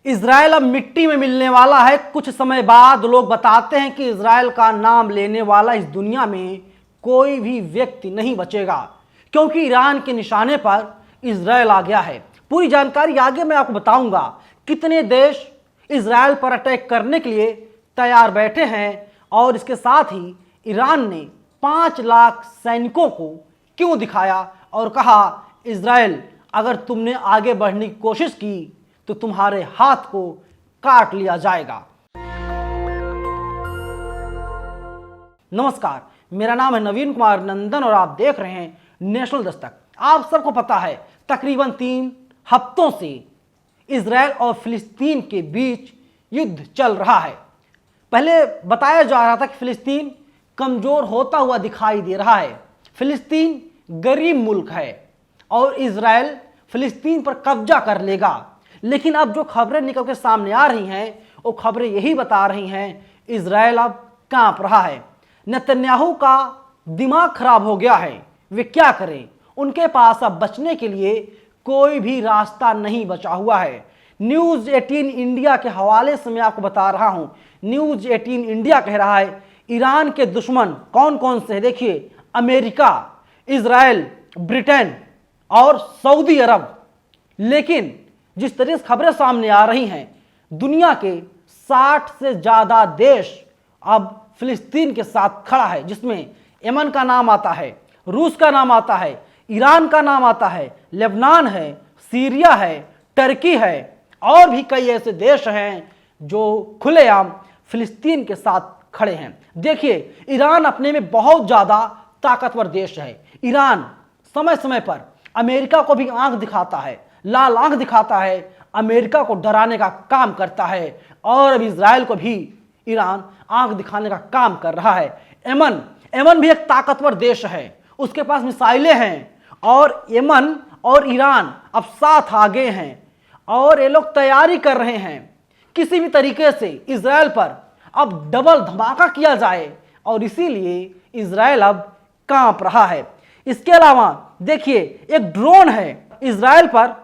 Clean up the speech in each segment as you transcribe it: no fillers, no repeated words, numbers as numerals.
Israel अब मिट्टी में मिलने वाला है। कुछ समय बाद लोग बताते हैं कि इजराइल का नाम लेने वाला इस दुनिया में कोई भी व्यक्ति नहीं बचेगा, क्योंकि ईरान के निशाने पर इजराइल आ गया है। पूरी जानकारी आगे मैं आपको बताऊंगा। कितने देश इजराइल पर अटैक करने के लिए तैयार बैठे हैं, और इसके साथ ही ईरान ने 5 लाख सैनिकों को क्यों दिखाया और कहा इजराइल अगर तुमने आगे बढ़ने की कोशिश की तो तुम्हारे हाथ को काट लिया जाएगा। नमस्कार, मेरा नाम है नवीन कुमार नंदन और आप देख रहे हैं नेशनल दस्तक। आप सबको पता है तकरीबन 3 हफ्तों से इजराइल और फिलिस्तीन के बीच युद्ध चल रहा है। पहले बताया जा रहा था कि फिलिस्तीन कमजोर होता हुआ दिखाई दे रहा है। फिलिस्तीन गरीब मुल्क है और इजराइल फिलिस्तीन पर कब्जा कर लेगा। लेकिन अब जो खबरें निकल के सामने आ रही हैं वो खबरें यही बता रही हैं इजराइल अब कांप रहा है। नेतन्याहू का दिमाग खराब हो गया है। वे क्या करें? उनके पास अब बचने के लिए कोई भी रास्ता नहीं बचा हुआ है। न्यूज़ 18 इंडिया के हवाले से मैं आपको बता रहा हूं। न्यूज़ 18 इंडिया कह रहा है ईरान के दुश्मन कौन कौन से हैं। देखिए, अमेरिका, इजराइल, ब्रिटेन और सऊदी अरब। लेकिन जिस तरह से खबरें सामने आ रही हैं, दुनिया के 60 से ज़्यादा देश अब फिलिस्तीन के साथ खड़ा है, जिसमें यमन का नाम आता है, रूस का नाम आता है, ईरान का नाम आता है, लेबनान है, सीरिया है, टर्की है और भी कई ऐसे देश हैं जो खुलेआम फिलिस्तीन के साथ खड़े हैं। देखिए, ईरान अपने में बहुत ज़्यादा ताकतवर देश है। ईरान समय समय पर अमेरिका को भी आंख दिखाता है, लाल आंख दिखाता है, अमेरिका को डराने का काम करता है, और अब इजराइल को भी ईरान आंख दिखाने का काम कर रहा है। यमन भी एक ताकतवर देश है, उसके पास मिसाइलें हैं, और यमन और ईरान अब साथ आ गए हैं और ये लोग तैयारी कर रहे हैं किसी भी तरीके से इजराइल पर अब डबल धमाका किया जाए, और इसीलिए इजराइल अब कांप रहा है। इसके अलावा देखिए, एक ड्रोन है इजराइल पर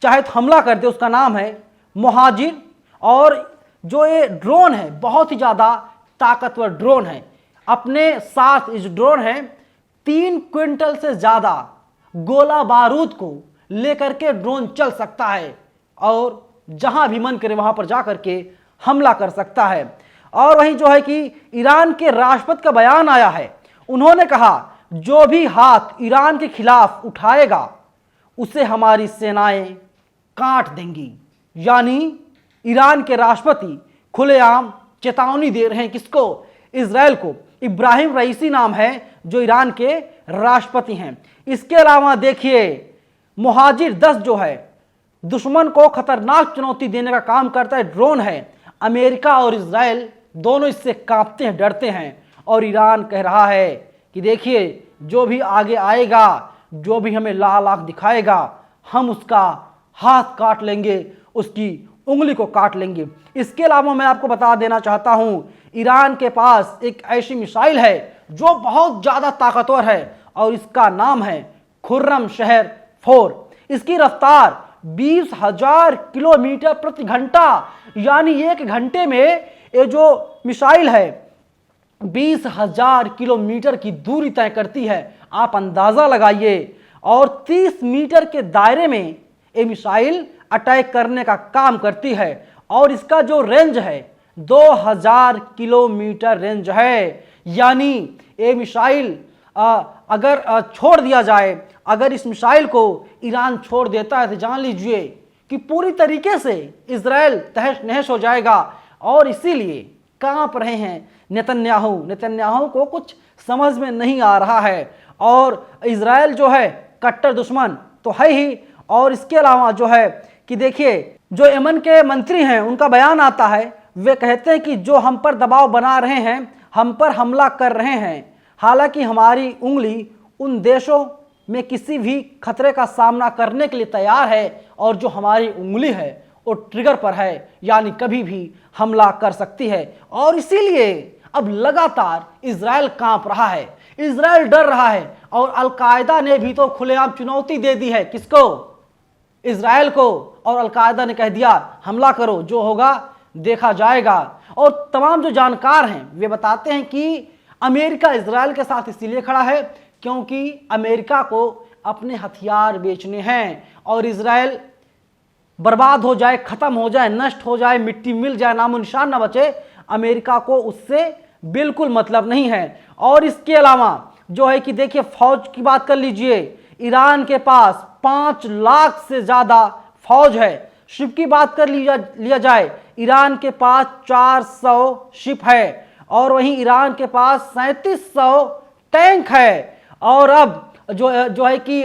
चाहे तो हमला कर दे, उसका नाम है मुहाजिर, और जो ये ड्रोन है बहुत ही ज़्यादा ताकतवर ड्रोन है। अपने साथ इस ड्रोन है 3 क्विंटल से ज़्यादा गोला बारूद को लेकर के ड्रोन चल सकता है और जहां भी मन करे वहां पर जा करके हमला कर सकता है। और वहीं जो है कि ईरान के राष्ट्रपति का बयान आया है। उन्होंने कहा जो भी हाथ ईरान के खिलाफ उठाएगा उसे हमारी सेनाएं काट देंगी। यानी ईरान के राष्ट्रपति खुलेआम चेतावनी दे रहे हैं किसको? इजराइल को। इब्राहिम रईसी नाम है जो ईरान के राष्ट्रपति हैं। इसके अलावा देखिए, मुहाजिर 10 जो है दुश्मन को खतरनाक चुनौती देने का काम करता है, ड्रोन है। अमेरिका और इजराइल दोनों इससे कांपते हैं, डरते हैं, और ईरान कह रहा है कि देखिए जो भी आगे आएगा, जो भी हमें लाल आंख दिखाएगा, हम उसका हाथ काट लेंगे, उसकी उंगली को काट लेंगे। इसके अलावा मैं आपको बता देना चाहता हूं, ईरान के पास एक ऐसी मिसाइल है जो बहुत ज़्यादा ताकतवर है और इसका नाम है खुर्रम शहर 4। इसकी रफ्तार 20,000 किलोमीटर प्रति घंटा, यानी 1 घंटे में ये जो मिसाइल है 20,000 किलोमीटर की दूरी तय करती है। आप अंदाज़ा लगाइए। और 30 मीटर के दायरे में ये मिसाइल अटैक करने का काम करती है, और इसका जो रेंज है 2000 किलोमीटर रेंज है। यानी ये मिसाइल अगर छोड़ दिया जाए, अगर इस मिसाइल को ईरान छोड़ देता है तो जान लीजिए कि पूरी तरीके से इजराइल तहस नहस हो जाएगा। और इसीलिए कांप रहे हैं नेतन्याहू को कुछ समझ में नहीं आ रहा है। और इजराइल जो है कट्टर दुश्मन तो है ही। और इसके अलावा जो है कि देखिए, जो यमन के मंत्री हैं उनका बयान आता है। वे कहते हैं कि जो हम पर दबाव बना रहे हैं, हम पर हमला कर रहे हैं, हालांकि हमारी उंगली उन देशों में किसी भी खतरे का सामना करने के लिए तैयार है, और जो हमारी उंगली है वो ट्रिगर पर है, यानी कभी भी हमला कर सकती है। और इसीलिए अब लगातार इजराइल कांप रहा है, इजराइल डर रहा है। और अल कायदा ने भी तो खुलेआम चुनौती दे दी है किसको? इजराइल को और अलकायदा ने कह दिया हमला करो, जो होगा देखा जाएगा। और तमाम जो जानकार हैं वे बताते हैं कि अमेरिका इजराइल के साथ इसीलिए खड़ा है क्योंकि अमेरिका को अपने हथियार बेचने हैं और इजराइल बर्बाद हो जाए, खत्म हो जाए, नष्ट हो जाए, मिट्टी मिल जाए, नामो निशान ना बचे, अमेरिका को उससे बिल्कुल मतलब नहीं है। और इसके अलावा जो है कि देखिए फौज की बात कर लीजिए, ईरान के पास 5 लाख से ज्यादा फौज है। शिप की बात कर लिया जाए, ईरान के पास 400 शिप है और वहीं ईरान के पास 3700 टैंक है। और अब जो है कि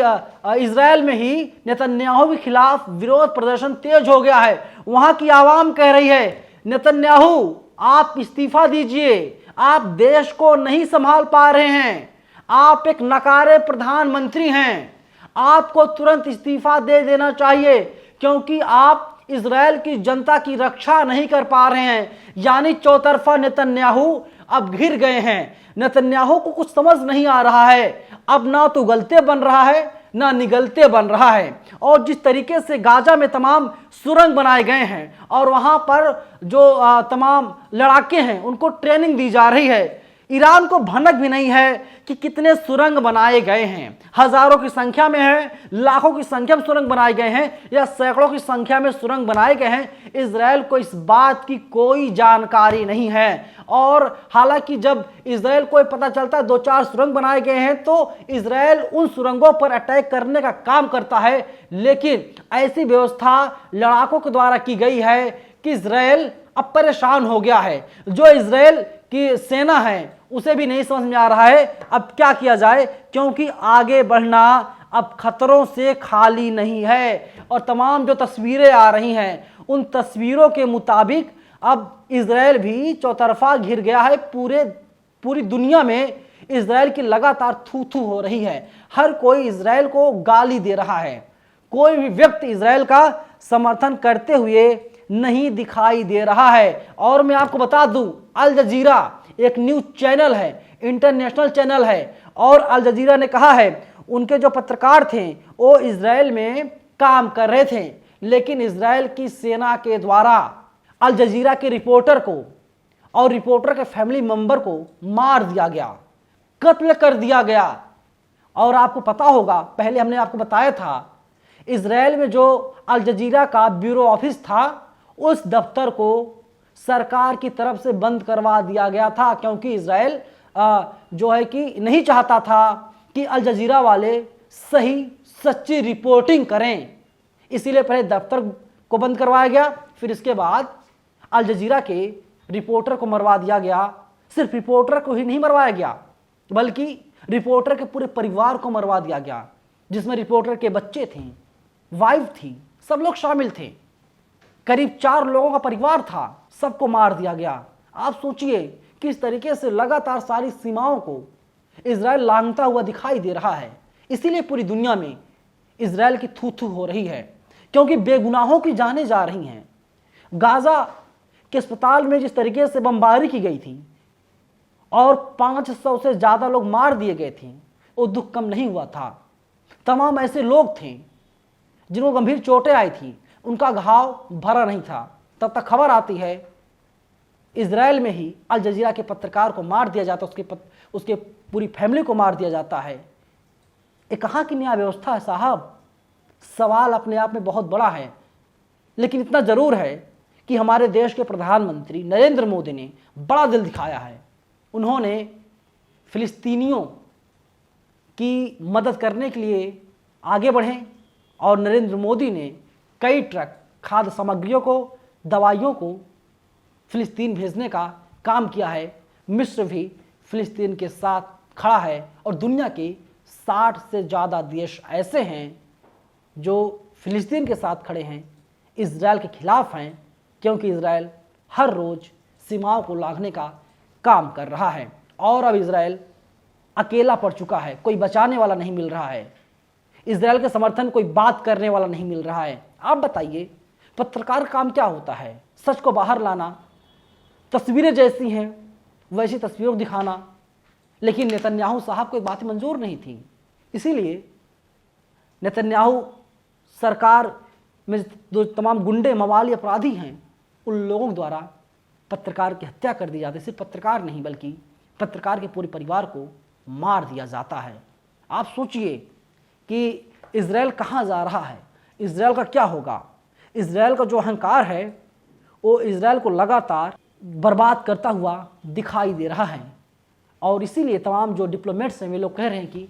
इजराइल में ही नेतन्याहू के खिलाफ विरोध प्रदर्शन तेज हो गया है। वहां की आवाम कह रही है नेतन्याहू आप इस्तीफा दीजिए, आप देश को नहीं संभाल पा रहे हैं, आप एक नकारे प्रधानमंत्री हैं, आपको तुरंत इस्तीफा दे देना चाहिए क्योंकि आप इजराइल की जनता की रक्षा नहीं कर पा रहे हैं। यानी चौतरफा नेतन्याहू अब घिर गए हैं। नेतन्याहू को कुछ समझ नहीं आ रहा है, अब ना तो उगलते बन रहा है ना निगलते बन रहा है। और जिस तरीके से गाजा में तमाम सुरंग बनाए गए हैं और वहां पर जो तमाम लड़ाके हैं उनको ट्रेनिंग दी जा रही है, ईरान को भनक भी नहीं है कि कितने सुरंग बनाए गए हैं। हजारों की संख्या में है, लाखों की संख्या में सुरंग बनाए गए हैं या सैकड़ों की संख्या में सुरंग बनाए गए हैं। इजराइल को इस बात की कोई जानकारी नहीं है। और हालांकि जब इजराइल को पता चलता है 2-4 सुरंग बनाए गए हैं तो इजराइल उन सुरंगों पर अटैक करने का काम करता है, लेकिन ऐसी व्यवस्था लड़ाकों के द्वारा की गई है कि इजराइल अब परेशान हो गया है। जो इजराइल की सेना है उसे भी नहीं समझ में आ रहा है अब क्या किया जाए, क्योंकि आगे बढ़ना अब खतरों से खाली नहीं है। और तमाम जो तस्वीरें आ रही हैं उन तस्वीरों के मुताबिक अब इजराइल भी चौतरफा घिर गया है। पूरी दुनिया में इजराइल की लगातार थू थू हो रही है। हर कोई इजराइल को गाली दे रहा है, कोई भी व्यक्ति इजराइल का समर्थन करते हुए नहीं दिखाई दे रहा है। और मैं आपको बता दूं, अल जजीरा एक न्यूज चैनल है, इंटरनेशनल चैनल है, और अल जजीरा ने कहा है उनके जो पत्रकार थे वो इजराइल में काम कर रहे थे, लेकिन इजराइल की सेना के द्वारा अल जजीरा के रिपोर्टर को और रिपोर्टर के फैमिली मेंबर को मार दिया गया, कत्ल कर दिया गया। और आपको पता होगा, पहले हमने आपको बताया था, इजराइल में जो अल जजीरा का ब्यूरो ऑफिस था उस दफ्तर को सरकार की तरफ से बंद करवा दिया गया था, क्योंकि इजराइल जो है कि नहीं चाहता था कि अल जजीरा वाले सही सच्ची रिपोर्टिंग करें। इसीलिए पहले दफ्तर को बंद करवाया गया, फिर इसके बाद अल जजीरा के रिपोर्टर को मरवा दिया गया। सिर्फ रिपोर्टर को ही नहीं मरवाया गया बल्कि रिपोर्टर के पूरे परिवार को मरवा दिया गया, जिसमें रिपोर्टर के बच्चे थे, वाइफ थी, सब लोग शामिल थे। करीब 4 लोगों का परिवार था, सबको मार दिया गया। आप सोचिए किस तरीके से लगातार सारी सीमाओं को इजराइल लांघता हुआ दिखाई दे रहा है। इसीलिए पूरी दुनिया में इजराइल की थू थू हो रही है, क्योंकि बेगुनाहों की जानें जा रही हैं। गाजा के अस्पताल में जिस तरीके से बमबारी की गई थी और 500 से ज़्यादा लोग मार दिए गए थे, वो दुख कम नहीं हुआ था। तमाम ऐसे लोग थे जिनको गंभीर चोटें आई थी, उनका घाव भरा नहीं था। तब तक खबर आती है इजराइल में ही अल जजीरा के पत्रकार को मार दिया जाता, उसके पूरी फैमिली को मार दिया जाता है। ये कहाँ की न्याय व्यवस्था है साहब? सवाल अपने आप में बहुत बड़ा है, लेकिन इतना जरूर है कि हमारे देश के प्रधानमंत्री नरेंद्र मोदी ने बड़ा दिल दिखाया है। उन्होंने फिलिस्तीनियों की मदद करने के लिए आगे बढ़े और नरेंद्र मोदी ने कई ट्रक खाद्य सामग्रियों को, दवाइयों को फिलिस्तीन भेजने का काम किया है। मिस्र भी फिलिस्तीन के साथ खड़ा है और दुनिया के 60 से ज़्यादा देश ऐसे हैं जो फिलिस्तीन के साथ खड़े हैं, इजराइल के खिलाफ हैं, क्योंकि इजराइल हर रोज़ सीमाओं को लांघने का काम कर रहा है। और अब इजराइल अकेला पड़ चुका है, कोई बचाने वाला नहीं मिल रहा है, इजराइल के समर्थन कोई बात करने वाला नहीं मिल रहा है। आप बताइए पत्रकार का काम क्या होता है? सच को बाहर लाना, तस्वीरें जैसी हैं वैसी तस्वीरों को दिखाना। लेकिन नेतन्याहू साहब को एक बात मंजूर नहीं थी, इसीलिए नेतन्याहू सरकार में जो तमाम गुंडे मवाली अपराधी हैं उन लोगों द्वारा पत्रकार की हत्या कर दी जाती है। सिर्फ पत्रकार नहीं बल्कि पत्रकार के पूरे परिवार को मार दिया जाता है। आप सोचिए कि इजराइल कहाँ जा रहा है, इजराइल का क्या होगा। इजराइल का जो अहंकार है वो इजराइल को लगातार बर्बाद करता हुआ दिखाई दे रहा है और इसीलिए तमाम जो डिप्लोमेट्स हैं वे लोग कह रहे हैं कि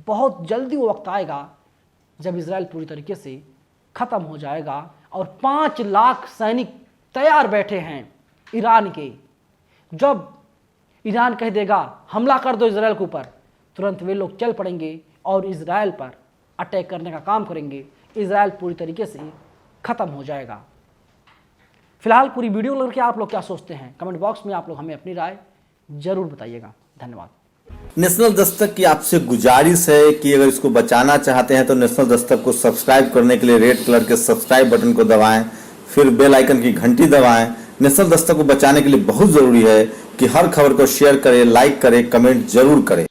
बहुत जल्दी वो वक्त आएगा जब इजराइल पूरी तरीके से ख़त्म हो जाएगा और 5 लाख सैनिक तैयार बैठे हैं ईरान के। जब ईरान कह देगा हमला कर दो इजराइल के ऊपर, तुरंत वे लोग चल पड़ेंगे और इजराइल पर अटैक करने का काम करेंगे। इजराइल पूरी तरीके से ख़त्म हो जाएगा। फिलहाल पूरी वीडियो लेकर के आप लोग क्या सोचते हैं, कमेंट बॉक्स में आप लोग हमें अपनी राय जरूर बताइएगा। धन्यवाद। नेशनल दस्तक की आपसे गुजारिश है कि अगर इसको बचाना चाहते हैं तो नेशनल दस्तक को सब्सक्राइब करने के लिए रेड कलर के सब्सक्राइब बटन को दबाएं, फिर बेल आइकन की घंटी दबाएं। नेशनल दस्तक को बचाने के लिए बहुत जरूरी है कि हर खबर को शेयर करें, लाइक करें, कमेंट जरूर करें।